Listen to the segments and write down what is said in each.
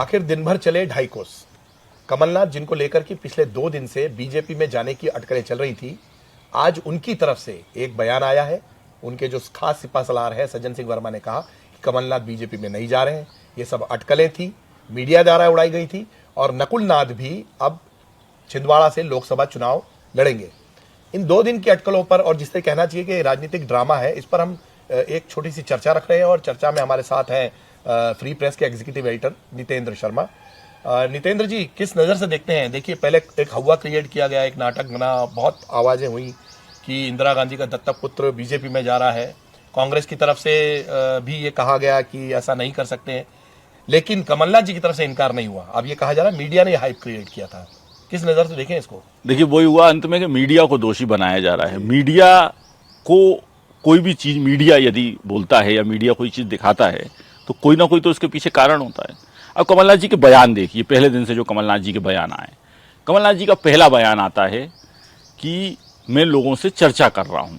आखिर दिन भर चले ढाई कोस। कमलनाथ जिनको लेकर कि पिछले 2 दिन से बीजेपी में जाने की अटकलें चल रही थी, आज उनकी तरफ से एक बयान आया है। उनके जो खास सिपहसालार है सज्जन सिंह वर्मा ने कहा कि कमलनाथ बीजेपी में नहीं जा रहे हैं, ये सब अटकलें थी, मीडिया द्वारा उड़ाई गई थी। और नकुल नाथ भी अब छिंदवाड़ा से लोकसभा चुनाव लड़ेंगे। इन 2 दिन की अटकलों पर, और जिससे कहना चाहिए कि राजनीतिक ड्रामा है, इस पर हम एक छोटी सी चर्चा रख रहे हैं। और चर्चा में हमारे साथ हैं फ्री प्रेस के एग्जीक्यूटिव एडिटर नितेंद्र शर्मा। नितेंद्र जी, किस नज़र से देखते हैं? देखिए, पहले एक हवा क्रिएट किया गया, एक नाटक बना, बहुत आवाज़ें हुई कि इंदिरा गांधी का दत्तक पुत्र बीजेपी में जा रहा है। कांग्रेस की तरफ से भी ये कहा गया कि ऐसा नहीं कर सकते हैं, लेकिन कमलनाथ जी की तरफ से इनकार नहीं हुआ। अब ये कहा जा रहा है मीडिया ने हाइप क्रिएट किया था। किस नज़र से देखें इसको? देखिए, वही हुआ अंत में कि मीडिया को दोषी बनाया जा रहा है। मीडिया को कोई भी चीज मीडिया यदि बोलता है या मीडिया कोई चीज दिखाता है तो कोई ना कोई तो उसके पीछे कारण होता है। अब कमलनाथ जी के बयान देखिए, पहले दिन से जो कमलनाथ जी के बयान आए, कमलनाथ जी का पहला बयान आता है कि मैं लोगों से चर्चा कर रहा हूं।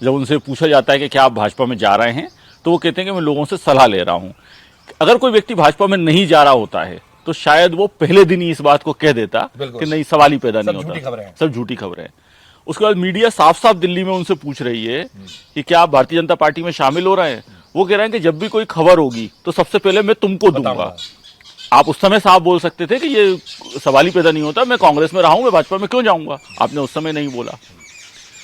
जब उनसे पूछा जाता है कि क्या आप भाजपा में जा रहे हैं, तो वो कहते हैं कि मैं लोगों से सलाह ले रहा हूं। अगर कोई व्यक्ति भाजपा में नहीं जा रहा होता है तो शायद वो पहले दिन ही इस बात को कह देता कि नहीं, सवाल ही पैदा नहीं होता, सब झूठी खबरें हैं। उसके बाद मीडिया साफ साफ दिल्ली में उनसे पूछ रही है कि क्या आप भारतीय जनता पार्टी में शामिल हो रहे हैं। वो कह रहे हैं कि जब भी कोई खबर होगी तो सबसे पहले मैं तुमको दूंगा। आप उस समय साफ बोल सकते थे कि ये सवाल ही पैदा नहीं होता, मैं कांग्रेस में रहा हूं, मैं भाजपा में क्यों जाऊंगा। आपने उस समय नहीं बोला।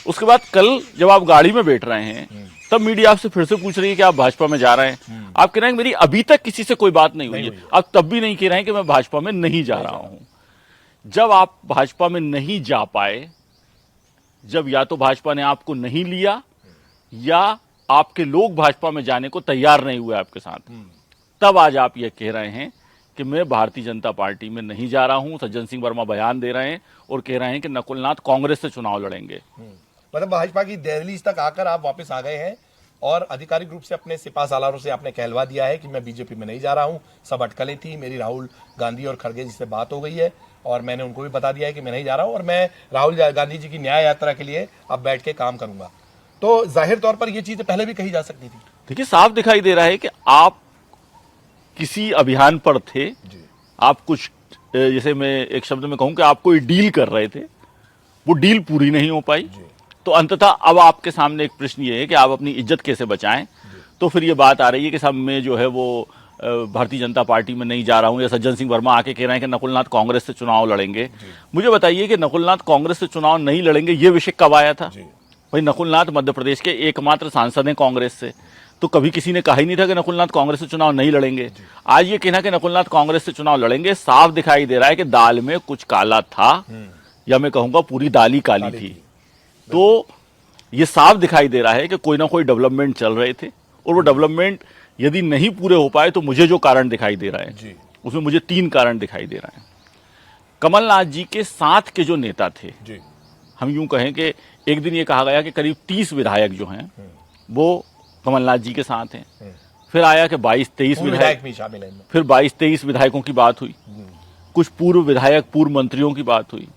उसके बाद कल जब आप गाड़ी में बैठ रहे हैं तब मीडिया आपसे फिर से पूछ रही है कि आप भाजपा में जा रहे हैं। आप कह रहे हैं मेरी अभी तक किसी से कोई बात नहीं हुई है। आप तब भी नहीं कह रहे हैं कि मैं भाजपा में नहीं जा रहा हूं। जब आप भाजपा में नहीं जा पाए, जब या तो भाजपा ने आपको नहीं लिया या आपके लोग भाजपा में जाने को तैयार नहीं हुए आपके साथ, तब आज आप ये कह रहे हैं कि मैं भारतीय जनता पार्टी में नहीं जा रहा हूं। सज्जन सिंह वर्मा बयान दे रहे हैं और कह रहे हैं कि नकुल नाथ कांग्रेस से चुनाव लड़ेंगे। मतलब भाजपा की दहलीज तक आकर आप वापस आ गए हैं और आधिकारिक रूप से अपने सिपहसालारों से आपने कहलवा दिया है कि मैं बीजेपी में नहीं जा रहा हूं। सब अटकलें थी, मेरी राहुल गांधी और खड़गे जी से बात हो गई है और मैंने उनको भी बता दिया है कि मैं नहीं जा रहा हूं और मैं राहुल गांधी जी की न्याय यात्रा के लिए अब बैठ के काम करूंगा। तो जाहिर तौर पर यह चीजें पहले भी कही जा सकती थी। देखिए, साफ दिखाई दे रहा है कि आप किसी अभियान पर थे। आप कुछ, जैसे मैं एक शब्द में कहूं कि आप कोई डील कर रहे थे, वो डील पूरी नहीं हो पाई। तो अंततः अब आपके सामने एक प्रश्न ये है कि आप अपनी इज्जत कैसे बचाएं। तो फिर ये बात आ रही है कि साहब मैं जो है वो भारतीय जनता पार्टी में नहीं जा रहा हूं, या सज्जन सिंह वर्मा आके कह रहे हैं कि नकुल नाथ कांग्रेस से चुनाव लड़ेंगे। मुझे बताइए कि नकुल नाथ कांग्रेस से चुनाव नहीं लड़ेंगे, ये विषय कब आया था? भाई, नकुल नाथ मध्य प्रदेश के एकमात्र सांसद हैं कांग्रेस से, तो कभी किसी ने कहा ही नहीं था कि नकुल नाथ कांग्रेस से चुनाव नहीं लड़ेंगे। आज ये कहना कि नकुल नाथ कांग्रेस से चुनाव लड़ेंगे, साफ दिखाई दे रहा है कि दाल में कुछ काला था, या मैं कहूंगा पूरी दाल ही काली थी। तो ये साफ दिखाई दे रहा है कि कोई ना कोई डेवलपमेंट चल रहे थे, और वो डेवलपमेंट यदि नहीं पूरे हो पाए तो मुझे जो कारण दिखाई दे रहा है उसमें मुझे 3 कारण दिखाई दे रहा है। कमलनाथ जी के साथ के जो नेता थे, हम यूं कहें कि एक दिन ये कहा गया कि करीब 30 विधायक जो हैं वो कमलनाथ जी के साथ हैं। फिर आया कि 22-23 विधायक भी शामिल हैं। फिर 22-23 विधायकों की बात हुई, कुछ पूर्व विधायक, पूर्व मंत्रियों की बात हुई।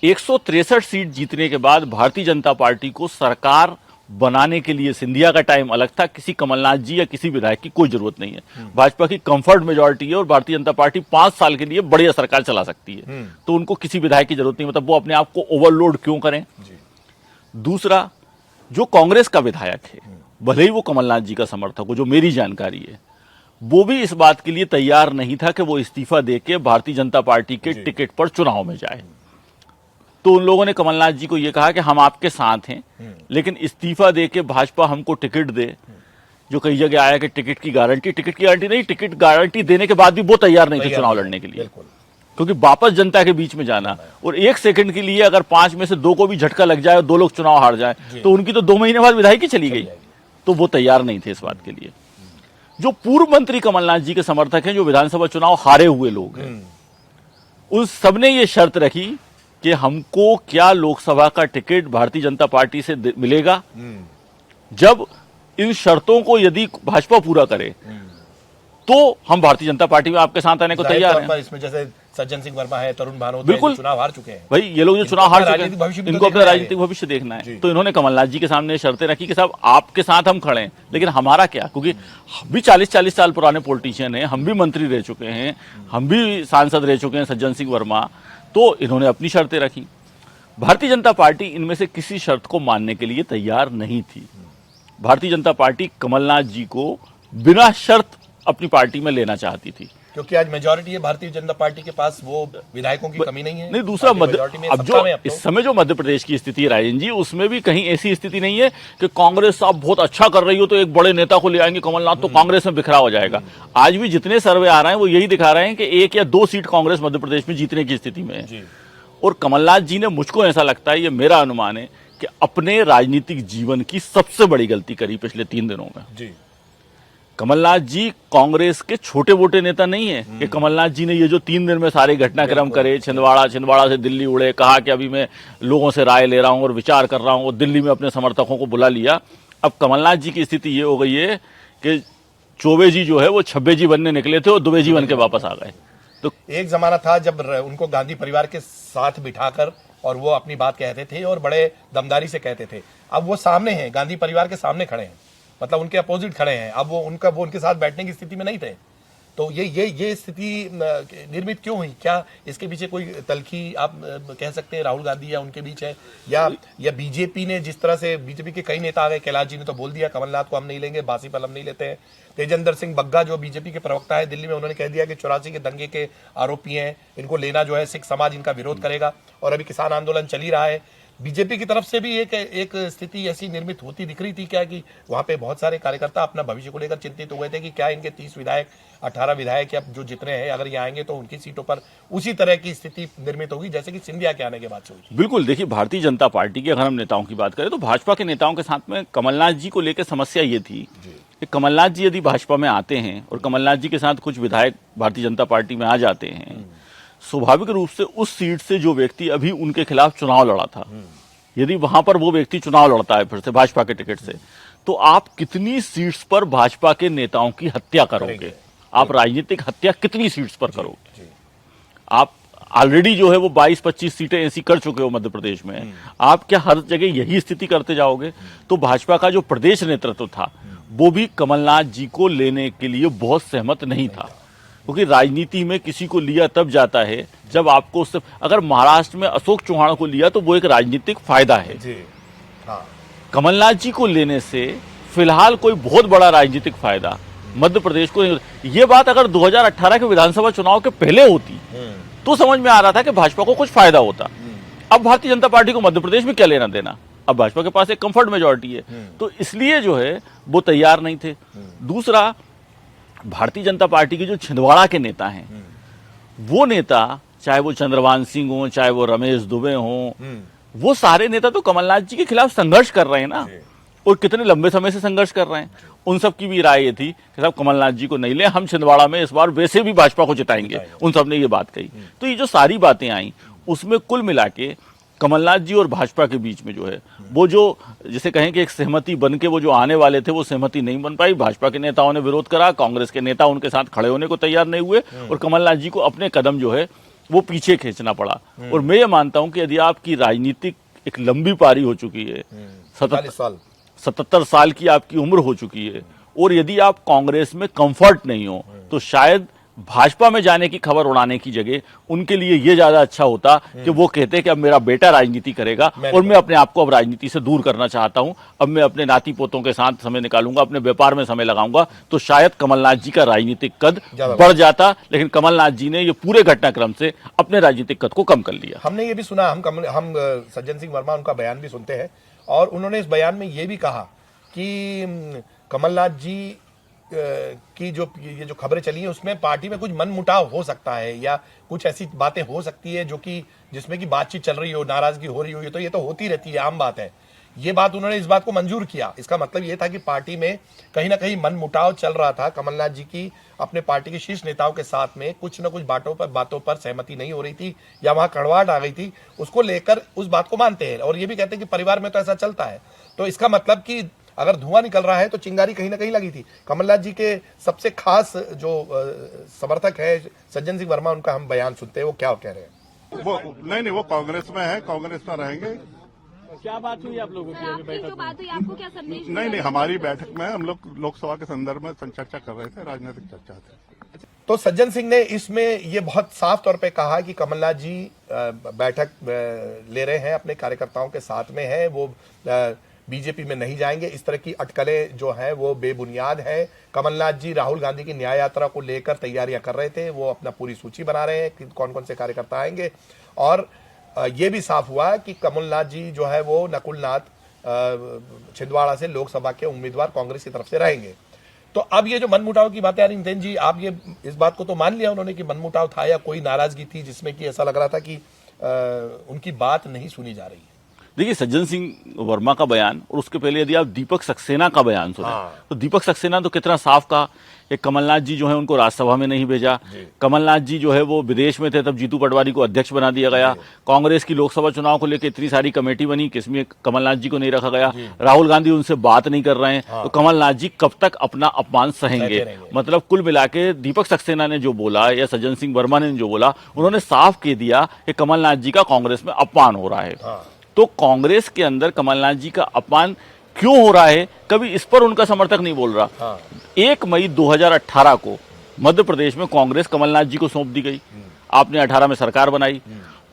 163 सीट जीतने के बाद भारतीय जनता पार्टी को सरकार बनाने के लिए सिंधिया का टाइम अलग था, किसी कमलनाथ जी या किसी विधायक की कोई जरूरत नहीं है। भाजपा की कंफर्ट मेजॉरिटी है और भारतीय जनता पार्टी 5 साल के लिए बढ़िया सरकार चला सकती है, तो उनको किसी विधायक की जरूरत नहीं। मतलब वो अपने आप को ओवरलोड क्यों करें। दूसरा, जो कांग्रेस का विधायक है, भले ही वो कमलनाथ जी का समर्थक हो, जो मेरी जानकारी है, वो भी इस बात के लिए तैयार नहीं था कि वो इस्तीफा देके भारतीय जनता पार्टी के टिकट पर चुनाव में जाए। तो उन लोगों ने कमलनाथ जी को यह कहा कि हम आपके साथ हैं, लेकिन इस्तीफा देके भाजपा हमको टिकट दे। जो कई जगह आया कि टिकट की गारंटी नहीं, टिकट गारंटी देने के बाद भी वो तैयार नहीं थे चुनाव लड़ने के लिए, क्योंकि वापस जनता के बीच में जाना, और 1 सेकंड के लिए अगर 5 में से 2 को भी झटका लग जाए और 2 लोग चुनाव हार जाए तो उनकी तो 2 महीने बाद विधायकी चली गई। तो वो तैयार नहीं थे इस बात के लिए। जो पूर्व मंत्री कमलनाथ जी के समर्थक हैं, जो विधानसभा चुनाव हारे हुए लोग हैं, उन सबने ये शर्त रखी कि हमको क्या लोकसभा का टिकट भारतीय जनता पार्टी से मिलेगा जब इन शर्तों को यदि भाजपा पूरा करे तो हम भारतीय जनता पार्टी में आपके साथ आने को जाहिर तैयार तौर हैं। पर इसमें जैसे सज्जन सिंह वर्मा है, तरुण भानोत है, बिल्कुल। जो चुनाव हार चुके हैं, भाई ये लोग जो चुनाव हार चुके राजनीतिक भविष्य हैं, भी तो इनको अपना देखना है। राजनीतिक भविष्य देखना है। जी। तो इन्होंने कमलनाथ जी के सामने शर्तें रखी कि साहब आपके साथ हम खड़े हैं, लेकिन हमारा क्या, क्योंकि हम भी 40-40 साल पुराने पॉलिटिशियन हैं, हम भी मंत्री रह चुके हैं, हम भी सांसद रह चुके हैं, सज्जन सिंह वर्मा। तो इन्होंने अपनी शर्तें रखी। भारतीय जनता पार्टी इनमें से किसी शर्त को मानने के लिए तैयार नहीं थी। भारतीय जनता पार्टी कमलनाथ जी को बिना शर्त अपनी पार्टी में लेना चाहती थी। क्योंकि आज मेजॉरिटी है भारतीय जनता पार्टी के पास, वो विधायकों की कमी नहीं है। नहीं, दूसरा majority में अब सत्ता जो में अब तो। इस समय जो मध्य प्रदेश की स्थिति है राजन जी, उसमें भी कहीं ऐसी स्थिति नहीं है कि कांग्रेस साहब बहुत अच्छा कर रही हो तो एक बड़े नेता को ले आएंगे कमलनाथ तो कांग्रेस में बिखरा हो जाएगा। आज भी जितने सर्वे आ रहे हैं वो यही दिखा रहे हैं कि 1 या 2 सीट कांग्रेस मध्य प्रदेश में जीतने की स्थिति में है। जी। और कमलनाथ जी ने, मुझको ऐसा लगता है, ये मेरा अनुमान है कि अपने राजनीतिक जीवन की सबसे बड़ी गलती करी पिछले 3 दिनों में। जी। कमलनाथ जी कांग्रेस के छोटे मोटे नेता नहीं है कि कमलनाथ जी ने ये जो 3 दिन में सारे घटनाक्रम करे, छिंदवाड़ा से दिल्ली उड़े, कहा कि अभी मैं लोगों से राय ले रहा हूं और विचार कर रहा हूं, और दिल्ली में अपने समर्थकों को बुला लिया। अब कमलनाथ जी की स्थिति ये हो गई है कि चौबे जी जो है वो छब्बे जी बनने निकले थे और दुबे जी बन के वापस आ गए। तो एक जमाना था जब उनको गांधी परिवार के साथ बिठाकर और वो अपनी बात कहते थे और बड़े दमदारी से कहते थे। अब वो सामने हैं, गांधी परिवार के सामने खड़े हैं, मतलब उनके अपोजिट खड़े हैं। अब वो उनके साथ बैठने की स्थिति में नहीं थे। तो ये स्थिति निर्मित क्यों हुई? क्या इसके पीछे कोई तलखी आप कह सकते हैं राहुल गांधी या उनके बीच है, या बीजेपी ने, जिस तरह से बीजेपी के कई नेता आ गए, कैलाश जी ने तो बोल दिया कमलनाथ को हम नहीं लेंगे, बासी पल हम नहीं लेते हैं। तेजेंद्र सिंह बग्गा जो बीजेपी के प्रवक्ता है दिल्ली में, उन्होंने कह दिया कि 84 के दंगे के आरोपी हैं, इनको लेना जो है सिख समाज इनका विरोध करेगा। और अभी किसान आंदोलन चल ही रहा है। बीजेपी की तरफ से भी एक स्थिति ऐसी निर्मित होती दिख रही थी क्या कि वहां पे बहुत सारे कार्यकर्ता अपना भविष्य को लेकर चिंतित हो गए थे कि क्या इनके 30 विधायक 18 विधायक या जो जितने हैं अगर ये आएंगे तो उनकी सीटों पर उसी तरह की स्थिति निर्मित होगी जैसे कि सिंधिया के आने के बाद से हुई। बिल्कुल, देखिए भारतीय जनता पार्टी के अगर हम नेताओं की बात करें तो भाजपा के नेताओं के साथ में कमलनाथ जी को लेकर समस्या ये थी कि कमलनाथ जी यदि भाजपा में आते हैं और कमलनाथ जी के साथ कुछ विधायक भारतीय जनता पार्टी में आ जाते हैं, स्वाभाविक रूप से उस सीट से जो व्यक्ति अभी उनके खिलाफ चुनाव लड़ा था, यदि वहां पर वो व्यक्ति चुनाव लड़ता है फिर से भाजपा के टिकट से, तो आप कितनी सीट्स पर भाजपा के नेताओं की हत्या करोगे? आप राजनीतिक हत्या कितनी सीट्स पर करोगे? आप ऑलरेडी जो है वो 22-25 सीटें ऐसी कर चुके हो मध्य प्रदेश में, आप क्या हर जगह यही स्थिति करते जाओगे? तो भाजपा का जो प्रदेश नेतृत्व था वो भी कमलनाथ जी को लेने के लिए बहुत सहमत नहीं था, क्योंकि राजनीति में किसी को लिया तब जाता है जब आपको उससे, अगर महाराष्ट्र में अशोक चौहान को लिया तो वो एक राजनीतिक फायदा है। जी। हाँ। कमलनाथ जी को लेने से फिलहाल कोई बहुत बड़ा राजनीतिक फायदा मध्य प्रदेश को नहीं। ये बात अगर 2018 के विधानसभा चुनाव के पहले होती तो समझ में आ रहा था कि भाजपा को कुछ फायदा होता। अब भारतीय जनता पार्टी को मध्य प्रदेश में क्या लेना देना, अब भाजपा के पास एक कंफर्ट मेजॉरिटी है, तो इसलिए जो है वो तैयार नहीं थे। दूसरा, भारतीय जनता पार्टी के जो छिंदवाड़ा के नेता हैं, वो नेता चाहे वो चंद्रभान सिंह हो, चाहे वो रमेश दुबे हो, वो सारे नेता तो कमलनाथ जी के खिलाफ संघर्ष कर रहे हैं ना, और कितने लंबे समय से संघर्ष कर रहे हैं। उन सब की भी राय ये थी कि साहब कमलनाथ जी को नहीं ले, हम छिंदवाड़ा में इस बार वैसे भी भाजपा को जिताएंगे। उन सब ने ये बात कही। तो ये जो सारी बातें आई उसमें कुल मिला के कमलनाथ जी और भाजपा के बीच में जो है वो जो जिसे कहें कि एक सहमति बन के वो जो आने वाले थे वो सहमति नहीं बन पाई। भाजपा के नेताओं ने विरोध करा, कांग्रेस के नेता उनके साथ खड़े होने को तैयार नहीं हुए, और कमलनाथ जी को अपने कदम जो है वो पीछे खींचना पड़ा। और मैं ये मानता हूं कि यदि आपकी राजनीतिक एक लंबी पारी हो चुकी है, 77 साल की आपकी उम्र हो चुकी है, और यदि आप कांग्रेस में कंफर्ट नहीं हो, तो शायद भाजपा में जाने की खबर उड़ाने की जगह उनके लिए यह ज्यादा अच्छा होता कि वो कहते कि अब मेरा बेटा राजनीति करेगा और मैं अपने आप को अब राजनीति से दूर करना चाहता हूं, अब मैं अपने नाती पोतों के साथ समय निकालूंगा, अपने व्यापार में समय लगाऊंगा, तो शायद कमलनाथ जी का राजनीतिक कद बढ़ जाता। लेकिन कमलनाथ जी ने ये पूरे घटनाक्रम से अपने राजनीतिक कद को कम कर लिया। हमने ये भी सुना, हम सज्जन सिंह वर्मा उनका बयान भी सुनते हैं, और उन्होंने इस बयान में ये भी कहा कि कमलनाथ जी की ये जो खबरें चली हैं उसमें पार्टी में कुछ मनमुटाव हो सकता है, या कुछ ऐसी बातें हो सकती है जो कि जिसमें कि बातचीत चल रही हो, नाराजगी हो रही हो, ये तो होती रहती है, आम बात है। ये बात उन्होंने इस बात को मंजूर किया। इसका मतलब ये था कि पार्टी में कहीं ना कहीं मनमुटाव चल रहा था, कमलनाथ जी की अपने पार्टी के शीर्ष नेताओं के साथ में कुछ न कुछ बातों पर सहमति नहीं हो रही थी, या वहां कड़वाहट आ गई थी, उसको लेकर उस बात को मानते हैं। और ये भी कहते हैं कि परिवार में तो ऐसा चलता है। तो इसका मतलब कि अगर धुआं निकल रहा है तो चिंगारी कहीं ना कहीं लगी थी। कमलनाथ जी के सबसे खास जो समर्थक है सज्जन सिंह वर्मा, उनका हम बयान सुनते हैं, वो क्या कह रहे हैं। वो नहीं, वो कांग्रेस में है, कांग्रेस में रहेंगे। क्या बात हुई आप लोगों की अभी बैठक में? बात हुई, आपको क्या संदेश? नहीं, हमारी बैठक में हम लोग लोकसभा के संदर्भ में चर्चा कर रहे थे, राजनीतिक चर्चा थी। तो सज्जन सिंह ने इसमें ये बहुत साफ तौर पे कहा कि कमलनाथ जी बैठक ले रहे हैं, अपने कार्यकर्ताओं के साथ में है, वो बीजेपी में नहीं जाएंगे। इस तरह की अटकलें जो है वो बेबुनियाद है। कमलनाथ जी राहुल गांधी की न्याय यात्रा को लेकर तैयारियां कर रहे थे, वो अपना पूरी सूची बना रहे हैं कि कौन कौन से कार्यकर्ता आएंगे। और ये भी साफ हुआ कि कमलनाथ जी जो है वो नकुलनाथ छिंदवाड़ा से लोकसभा के उम्मीदवार कांग्रेस की तरफ से रहेंगे। तो अब ये जो मनमुटाव की बातें आ रही, नितिन जी, आप ये इस बात को तो मान लिया उन्होंने कि मनमुटाव था या कोई नाराजगी थी जिसमें कि ऐसा लग रहा था कि उनकी बात नहीं सुनी जा रही है। देखिए, सज्जन सिंह वर्मा का बयान और उसके पहले यदि आप दीपक सक्सेना का बयान सुने, तो दीपक सक्सेना तो कितना साफ कहा कि कमलनाथ जी जो है उनको राज्यसभा में नहीं भेजा। कमलनाथ जी जो है वो विदेश में थे, तब जीतू पटवारी को अध्यक्ष बना दिया गया। कांग्रेस की लोकसभा चुनाव को लेकर इतनी सारी कमेटी बनी, किसमें कमलनाथ जी को नहीं रखा गया। राहुल गांधी उनसे बात नहीं कर रहे हैं, तो कमलनाथ जी कब तक अपना अपमान सहेंगे। मतलब कुल मिला के दीपक सक्सेना ने जो बोला या सज्जन सिंह वर्मा ने जो बोला, उन्होंने साफ कह दिया कि कमलनाथ जी का कांग्रेस में अपमान हो रहा है। तो कांग्रेस के अंदर कमलनाथ जी का अपमान क्यों हो रहा है, कभी इस पर उनका समर्थक नहीं बोल रहा। 1 मई 2018 को मध्य प्रदेश में कांग्रेस कमलनाथ जी को सौंप दी गई। आपने 18 में सरकार बनाई,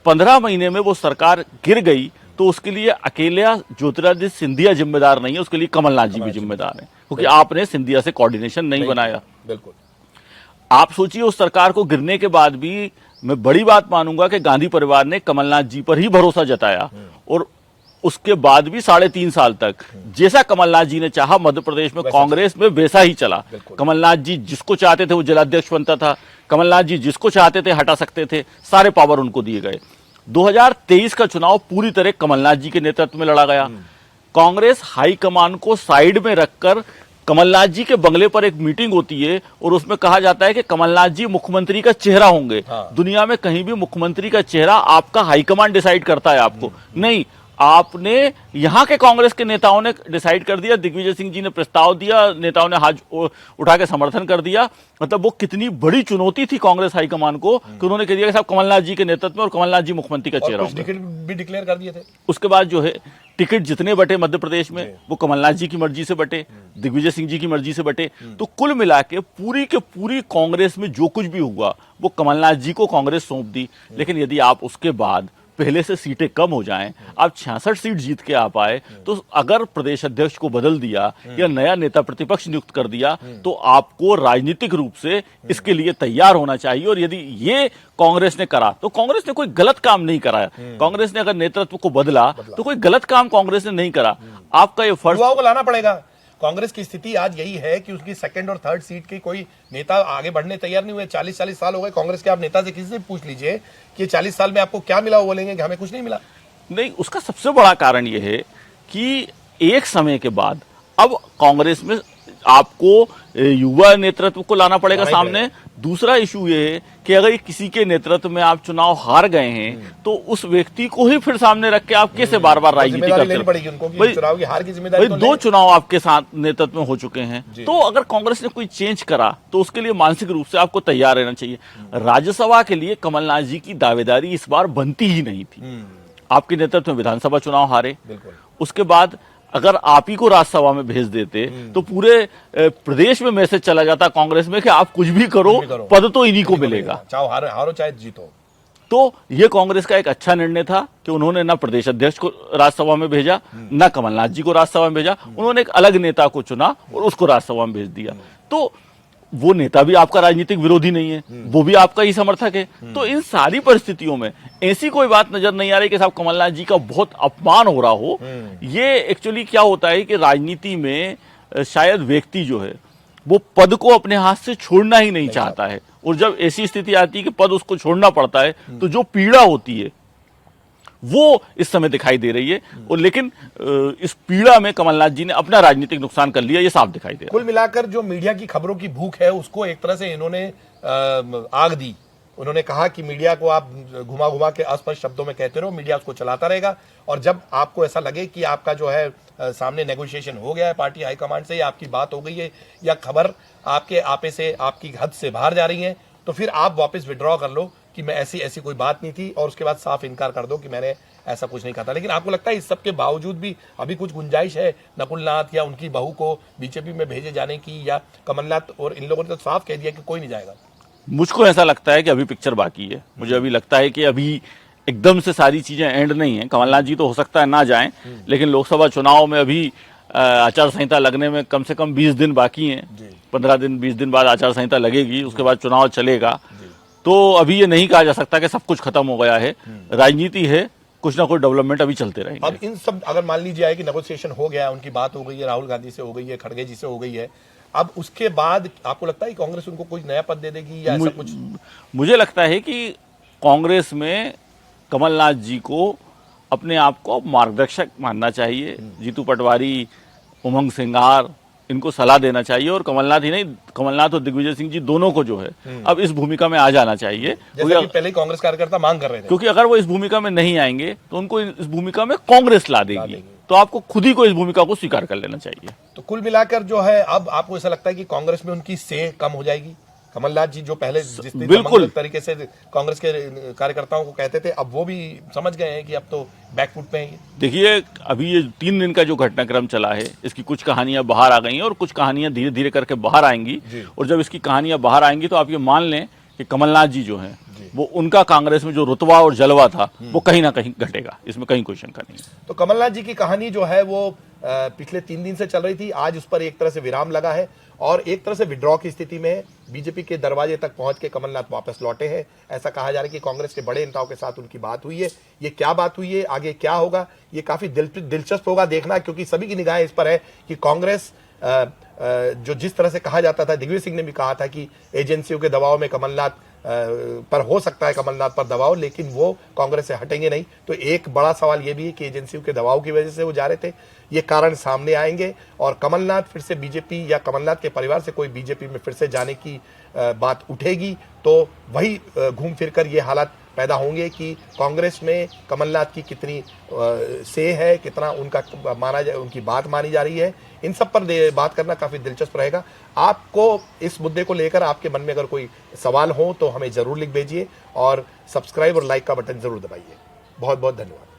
15 महीने में वो सरकार गिर गई। तो उसके लिए अकेला ज्योतिरादित्य सिंधिया जिम्मेदार नहीं है, उसके लिए कमलनाथ जी भी जिम्मेदार है, क्योंकि आपने सिंधिया से कोऑर्डिनेशन नहीं बनाया। बिल्कुल। आप सोचिए, उस सरकार को गिरने के बाद भी मैं बड़ी बात मानूंगा कि गांधी परिवार ने कमलनाथ जी पर ही भरोसा जताया, और उसके बाद भी 3.5 साल तक जैसा कमलनाथ जी ने चाहा मध्य प्रदेश में कांग्रेस में वैसा ही चला। कमलनाथ जी जिसको चाहते थे वो जिलाध्यक्ष बनता था, कमलनाथ जी जिसको चाहते थे हटा सकते थे, सारे पावर उनको दिए गए। 2023 का चुनाव पूरी तरह कमलनाथ जी के नेतृत्व में लड़ा गया। कांग्रेस हाईकमान को साइड में रखकर कमलनाथ जी के बंगले पर एक मीटिंग होती है और उसमें कहा जाता है कि कमलनाथ जी मुख्यमंत्री का चेहरा होंगे। दुनिया में कहीं भी मुख्यमंत्री का चेहरा आपका हाईकमान डिसाइड करता है आपको नहीं, आपने यहां के कांग्रेस के नेताओं ने डिसाइड कर दिया। दिग्विजय सिंह जी ने प्रस्ताव दिया, नेताओं ने हाथ उठा के समर्थन कर दिया। मतलब वो कितनी बड़ी चुनौती थी कांग्रेस हाईकमान को कि उन्होंने कह दिया कि साहब कमलनाथ जी के नेतृत्व में और कमलनाथ जी मुख्यमंत्री का चेहरा होंगे। टिकट भी डिक्लेयर कर दिए थे। उसके बाद जो है टिकट जितने बटे मध्य प्रदेश में वो कमलनाथ जी की मर्जी से बटे, दिग्विजय सिंह जी की मर्जी से बटे। तो कुल मिला के पूरी कांग्रेस में जो कुछ भी हुआ वो कमलनाथ जी को कांग्रेस सौंप दी। लेकिन यदि आप उसके बाद पहले से सीटें कम हो जाएं, आप 66 सीट जीत के आ पाए, तो अगर प्रदेश अध्यक्ष को बदल दिया या नया नेता प्रतिपक्ष नियुक्त कर दिया, तो आपको राजनीतिक रूप से इसके लिए तैयार होना चाहिए। और यदि ये कांग्रेस ने करा तो कांग्रेस ने कोई गलत काम नहीं करा। कांग्रेस ने अगर नेतृत्व को बदला तो कोई गलत काम कांग्रेस ने नहीं करा। आपका ये फर्ज युवाओं को लाना पड़ेगा। कांग्रेस की स्थिति आज यही है कि उसकी 2nd और 3rd सीट की कोई नेता आगे बढ़ने तैयार नहीं हुए। 40 साल हो गए कांग्रेस के। आप नेता से किसी से पूछ लीजिए कि 40 साल में आपको क्या मिला, वो बोलेंगे कि हमें कुछ नहीं मिला। नहीं, उसका सबसे बड़ा कारण यह है कि एक समय के बाद अब कांग्रेस में आपको युवा नेतृत्व को लाना पड़ेगा सामने। दूसरा इशू ये है कि अगर किसी के नेतृत्व में आप चुनाव हार गए हैं तो उस व्यक्ति को ही फिर सामने रख के आप कैसे बार बार राजनीति करते हैं। चुनाव की हार की जिम्मेदारी तो 2 चुनाव आपके साथ नेतृत्व में हो चुके हैं। तो अगर कांग्रेस ने कोई चेंज करा तो उसके लिए मानसिक रूप से आपको तैयार रहना चाहिए। राज्यसभा के लिए कमलनाथ जी की दावेदारी इस बार बनती ही नहीं थी। आपके नेतृत्व में विधानसभा चुनाव हारे, उसके बाद अगर आप ही को राज्यसभा में भेज देते तो पूरे प्रदेश में मैसेज चला जाता कांग्रेस में कि आप कुछ भी करो, पद तो इन्हीं को मिलेगा, चाहे हारो चाहे जीतो। तो ये कांग्रेस का एक अच्छा निर्णय था कि उन्होंने ना प्रदेश अध्यक्ष को राज्यसभा में भेजा, ना कमलनाथ जी को राज्यसभा में भेजा। उन्होंने एक अलग नेता को चुना और उसको राज्यसभा में भेज दिया। तो वो नेता भी आपका राजनीतिक विरोधी नहीं है, वो भी आपका ही समर्थक है। तो इन सारी परिस्थितियों में ऐसी कोई बात नजर नहीं आ रही कि साहब कमलनाथ जी का बहुत अपमान हो रहा हो। ये एक्चुअली क्या होता है कि राजनीति में शायद व्यक्ति जो है वो पद को अपने हाथ से छोड़ना ही नहीं चाहता है, और जब ऐसी स्थिति आती है कि पद उसको छोड़ना पड़ता है तो जो पीड़ा होती है वो इस समय दिखाई दे रही है। और लेकिन इस पीड़ा में कमलनाथ जी ने अपना राजनीतिक नुकसान कर लिया, ये साफ दिखाई दे रहा है। कुल मिलाकर जो मीडिया की खबरों की भूख है उसको एक तरह से इन्होंने आग दी उन्होंने कहा कि मीडिया को आप घुमा घुमा के अस्पष्ट शब्दों में कहते रहो, मीडिया उसको चलाता रहेगा, और जब आपको ऐसा लगे कि आपका जो है सामने नेगोशिएशन हो गया है पार्टी हाईकमांड से, या आपकी बात हो गई है, या खबर आपके आपे से आपकी हद से बाहर जा रही है, तो फिर आप वापस विड्रॉ कर लो कि मैं ऐसी कोई बात नहीं थी, और उसके बाद साफ इनकार कर दो कि मैंने ऐसा कुछ नहीं कहा था। लेकिन आपको लगता है इस सब के बावजूद भी अभी कुछ गुंजाइश है नकुल नाथ या उनकी बहू को बीजेपी में भेजे जाने की, या कमलनाथ और इन लोगों ने तो साफ कह दिया कि कोई नहीं जाएगा? मुझको ऐसा लगता है कि अभी पिक्चर बाकी है। मुझे अभी लगता है कि अभी एकदम से सारी चीजें एंड नहीं है। कमलनाथ जी तो हो सकता है ना जाएं, लेकिन लोकसभा चुनाव में अभी आचार संहिता लगने में कम से कम 20 दिन बाकी हैं। 15 दिन 20 दिन बाद आचार संहिता लगेगी, उसके बाद चुनाव चलेगा। तो अभी ये नहीं कहा जा सकता कि सब कुछ खत्म हो गया है। राजनीति है, कुछ ना कुछ डेवलपमेंट अभी चलते रहेंगे। अब इन सब अगर मान लीजिए आए कि नेगोशिएशन हो गया, उनकी बात हो गई है, राहुल गांधी से हो गई है, खड़गे जी से हो गई है, अब उसके बाद आपको लगता है कि कांग्रेस उनको कोई नया पद दे देगी या ऐसा कुछ? मुझे लगता है कि कांग्रेस में कमलनाथ जी को अपने आप को मार्गदर्शक मानना चाहिए। जीतू पटवारी, उमंग सिंगार, इनको सलाह देना चाहिए, और कमलनाथ ही नहीं, कमलनाथ और दिग्विजय सिंह जी दोनों को जो है अब इस भूमिका में आ जाना चाहिए। जैसे कि पहले ही कांग्रेस कार्यकर्ता मांग कर रहे थे, क्योंकि अगर वो इस भूमिका में नहीं आएंगे तो उनको इस भूमिका में कांग्रेस ला देगी। तो आपको खुद ही को इस भूमिका को स्वीकार कर लेना चाहिए। तो कुल मिलाकर जो है अब आपको ऐसा लगता है कि कांग्रेस में उनकी से कम हो जाएगी? कमलनाथ जी जो पहले जिस बिल्कुल तरीके से कांग्रेस के कार्यकर्ताओं को कहते थे, अब वो भी समझ गए हैं कि अब तो बैकफुट पे हैं। देखिए, अभी ये 3 दिन का जो घटनाक्रम चला है, इसकी कुछ कहानियां बाहर आ गई हैं और कुछ कहानियां धीरे धीरे करके बाहर आएंगी। और जब इसकी कहानियां बाहर आएंगी तो आप ये मान लें कि कमलनाथ जी जो हैं वो उनका कांग्रेस में जो रुतबा और जलवा था वो कहीं ना कहीं घटेगा, इसमें कहीं कोई शंका नहीं है। तो कमलनाथ जी की कहानी जो है वो पिछले 3 दिन से चल रही थी, आज उस पर एक तरह से विराम लगा है और एक तरह से विड्रॉ की स्थिति में है। बीजेपी के दरवाजे तक पहुंच के कमलनाथ वापस लौटे हैं। ऐसा कहा जा रहा है कि कांग्रेस के बड़े नेताओं के साथ उनकी बात हुई है। ये क्या बात हुई है, आगे क्या होगा, ये काफी दिलचस्प होगा देखना, क्योंकि सभी की निगाहें इस पर है कि कांग्रेस जो जिस तरह से कहा जाता था, दिग्विजय सिंह ने भी कहा था कि एजेंसियों के दबाव में कमलनाथ पर हो सकता है कमलनाथ पर दबाव, लेकिन वो कांग्रेस से हटेंगे नहीं। तो एक बड़ा सवाल ये भी है कि एजेंसियों के दबाव की वजह से वो जा रहे थे, ये कारण सामने आएंगे और कमलनाथ फिर से बीजेपी या कमलनाथ के परिवार से कोई बीजेपी में फिर से जाने की बात उठेगी तो वही घूम फिर कर ये हालात पैदा होंगे कि कांग्रेस में कमलनाथ की कितनी से है, कितना उनका उनकी बात मानी जा रही है। इन सब पर बात करना काफी दिलचस्प रहेगा। आपको इस मुद्दे को लेकर आपके मन में अगर कोई सवाल हो तो हमें जरूर लिख भेजिए और सब्सक्राइब और लाइक का बटन जरूर दबाइए। बहुत बहुत धन्यवाद।